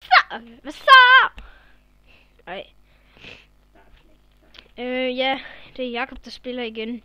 Så! Hvad så? Ej. Ja, det er Jakob, der spiller igen.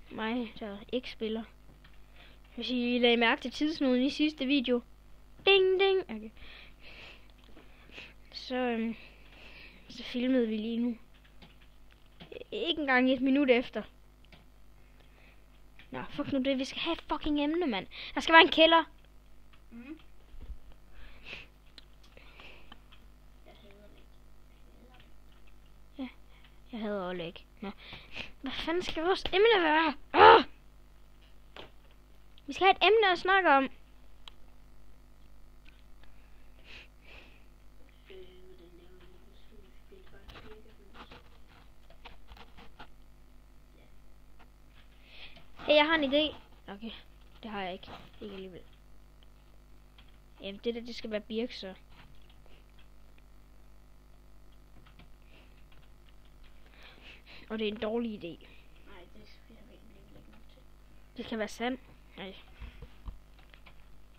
Mig, der ikke spiller. Hvis I lagde mærke til tidsnoden i sidste video. Ding, ding. Okay. Så filmede vi lige nu. Ikke engang et minut efter. Nå, fuck nu det. Vi skal have et fucking emne, mand. Der skal være en kælder. Mm. Ja, jeg hader Oleg. Nå. Hvad fanden skal vores emne være? Vi skal have et emne at snakke om. Hey, jeg har en idé. Okay, det har jeg ikke. Ikke alligevel. Jamen, det der, det skal være Birk, så. Og det er en dårlig idé. Nej, det skal jeg egentlig ikke lægge nok til. Det kan være sand. Nej.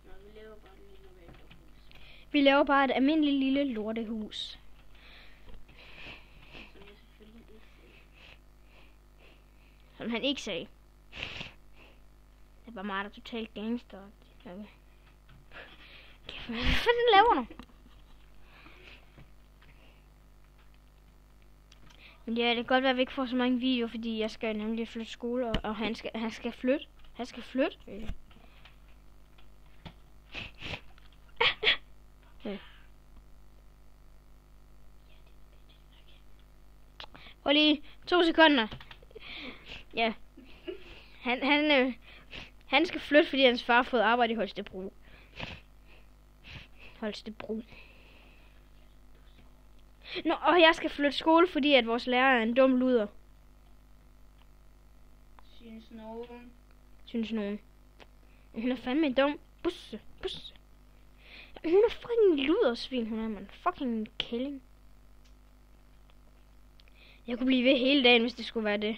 Nå, vi laver bare et lille lortehus. Vi laver bare et almindeligt lille lortehus. Som jeg selvfølgelig ikke sagde. Som han ikke sagde. Det var mig, der totalt gangster. Okay. Hvad fanden laver du? Men ja, det kan godt være, at vi ikke får så mange videoer, fordi jeg skal nemlig flytte skole, og han skal flytte. Han skal flytte. Ja. Hold lige 2 sekunder. Ja. Han skal flytte, fordi hans far har fået arbejde i Holstebro. Nå, og jeg skal flytte skole, fordi at vores lærer er en dum luder. Synes nogen. Hun er fandme en dum busse. Hun er fucking ludersvin, hun er, man. Fucking kælling. Jeg kunne blive ved hele dagen, hvis det skulle være det.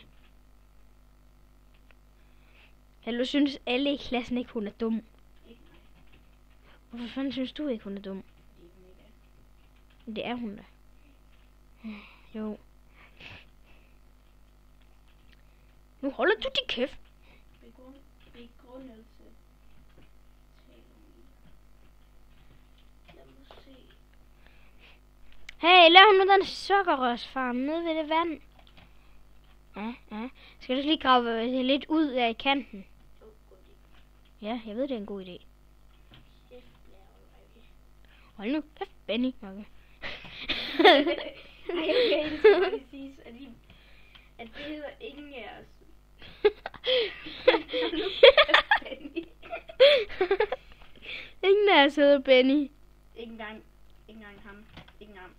Eller synes alle i klassen ikke, hun er dum? Hvorfor fanden synes du ikke, hun er dum? Det er hun da. Jo. Nu holder du din kæft. Begrundelse. Hey, lav nu den sukkerrørsfarm nede ved det vand. Ja. Skal du lige grave det lidt ud af kanten? Ja, jeg ved, det er en god idé. Hold nu kæft, Benny. Okay. Okay, det skal lige siges, at det hedder ingen af os. Ingen af os hedder Benny. Ikke engang ham. Ikke engang.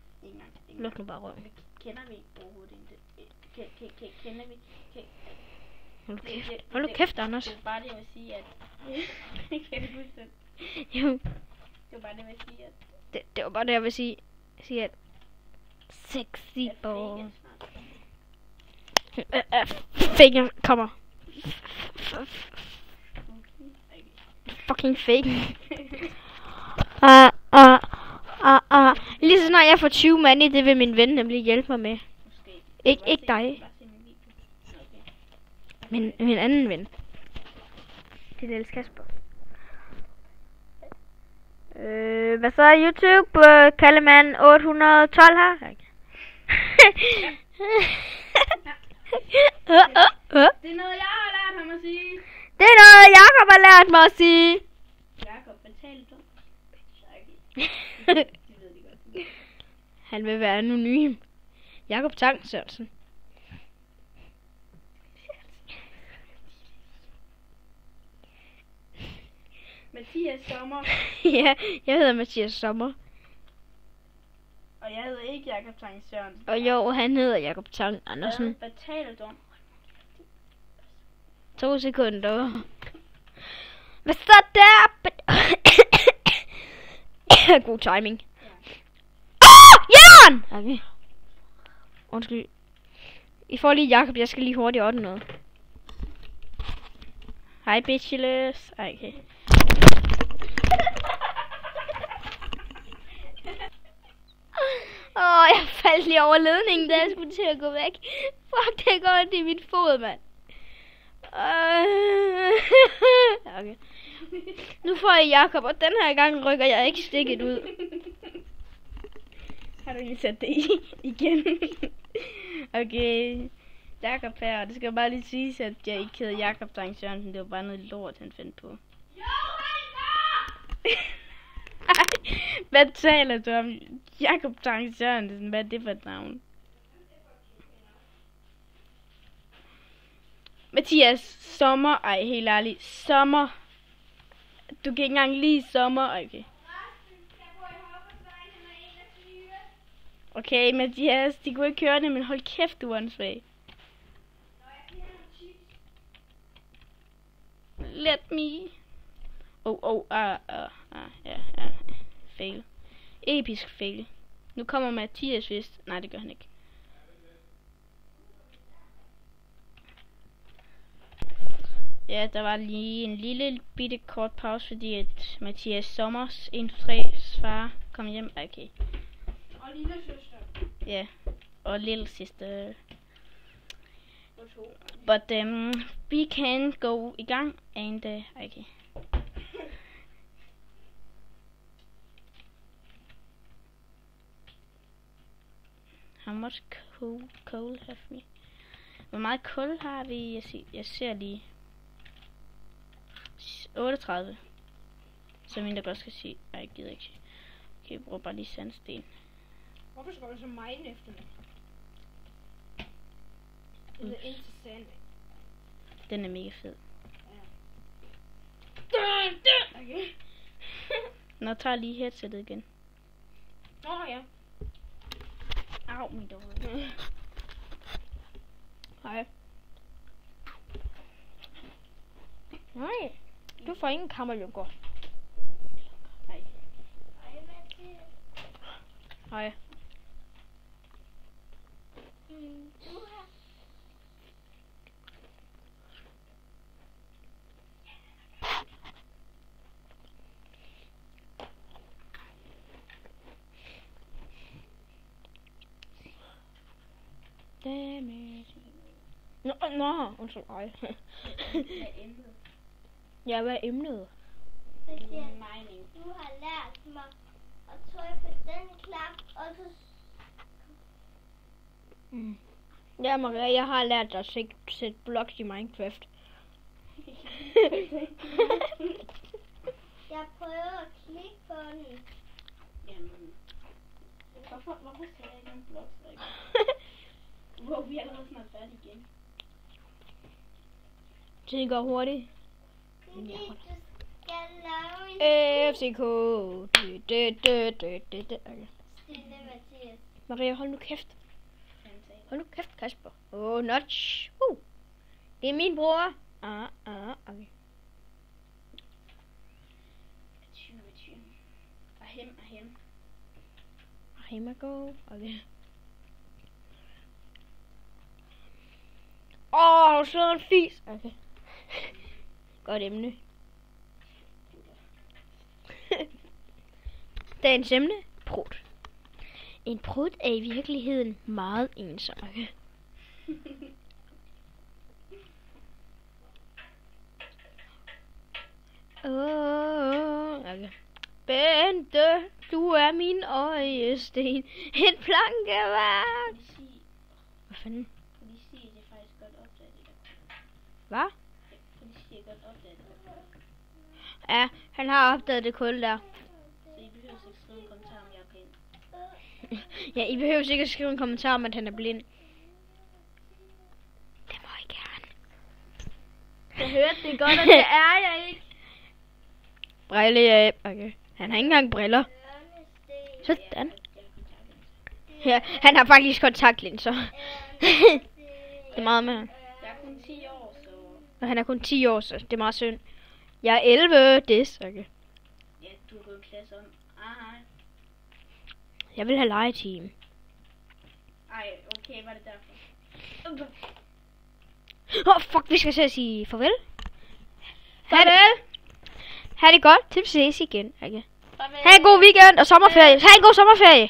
Luk nu bare røven. Kender vi overhovedet ikke? Kender vi? Hold nu kæft, Anders. Det var bare det, jeg vil sige, at... Kan du huske det? Jo. Det var bare det, jeg vil sige, at... Det var bare det, jeg vil sige. Sige at... Sexy boy. Fake kommer. Fucking fake. Lige så snart jeg får 20 mand i det, vil min ven nemlig hjælpe mig med. Ikke dig. Men min anden ven. Det er Niels Kasper. Hvad så YouTube? Kaldemann 812 her. Det er noget, jeg har lært ham at sige. Det er noget, Jakob har lært mig at sige. Jakob, betal du. Han vil være anonym. Jakob Tang Sørensen. Mathias Sommer. Ja, jeg hedder Mathias Sommer. Og jeg hedder ikke Jakob Tang Sørensen. Og jo, han hedder Jakob Tang Andersen. Hvad betaler du? 2 sekunder. Hvad så der? God timing. Jern! Okay. Undskyld. I får lige Jakob, jeg skal lige hurtigt ordne noget. Hej bitches. Okay. faldt lige over ledningen, da jeg skulle til at gå væk. Fuck, det går ondt i mit fod, mand. Okay. Nu får jeg Jakob, og den her gang rykker jeg ikke stikket ud. Har du lige sat det i igen? Okay. Jakob her, og det skal bare lige siges, at jeg ikke hedder Jakob Dreng Sørensen. Det var bare noget lort, han fandt på. Hvad taler du om? Jakob Dreng Sørensen, hvad er det for et navn? Mathias, sommer, ej helt ærligt, sommer. Du kan ikke engang lide sommer, okay. Okay, Mathias, de kunne ikke høre det, men hold kæft, du er åndssvag. Let me. Ja. Fail. Episk fail. Nu kommer Mathias vist. Nej, det gør han ikke. Ja, der var lige en lille bitte kort pause, fordi at Mathias Sommers 1, 2, 3 far kom hjem. Okay. Og lille søster. Ja, og lille sister. But we can go i gang and okay. How much coal have we? Hvor meget kul har vi? Jeg ser lige 38. Som en der godt skal sige. Nej, jeg gider ikke. Okay, jeg bruger bare lige sandsten. Hvorfor skal du så mine efter mig? Eller ind til sand. Den er mega fed. Ja. Okay. Nå, tager lige headsetet igen. Ja. Au, min dårlige. Hej. Nej, du får ingen kammerlukker. Nej. Hej. Nå, undskyld. Ej. Ja, hvad er emnet? Du har lært mig at trykke på den knap, og så... Ja, Maria, jeg har lært dig at sætte blocks i Minecraft. Jeg prøver at klikke på den. Jamen. Hvorfor skal jeg ikke en blok? Hvor vi er allerede snart færdige igen. Det går hurtigt. Fordi du skal lave en... FCK. Okay. Stille, Mathias. Maria, hold nu kæft. Hold nu kæft, Kasper. Notch. Det er min bror. Okay. Ahem I go. Okay. Så en fis. Okay. Godt emne. Dagens emne. Prut. En prut er i virkeligheden meget ensom. Okay. Okay. Bente, du er min øjesten. En plankeværk. Hvad fanden? Hvad? Ja, han har opdaget det kul der. Ja, I behøver ikke at skrive en kommentar om, at han er blind. Det må I gerne. Jeg hørte det godt, og det er jeg ikke. Brille, ja. Okay. Han har ikke engang briller. Sådan. Ja, han har faktisk kontaktlinser. Det er meget med. Jeg er kun 10 år, så... Og han er kun 10 år, så det er meget synd. Jeg er 11, det okay. Ja, du er gået en klasse om. Hej. Jeg vil have legeteam. Ej, okay, var det derfor? Fuck, vi skal så sige farvel. Farvel. Ha' det godt, til vi ses igen. Okay. Ha' en god weekend og sommerferie. Ha' en god sommerferie.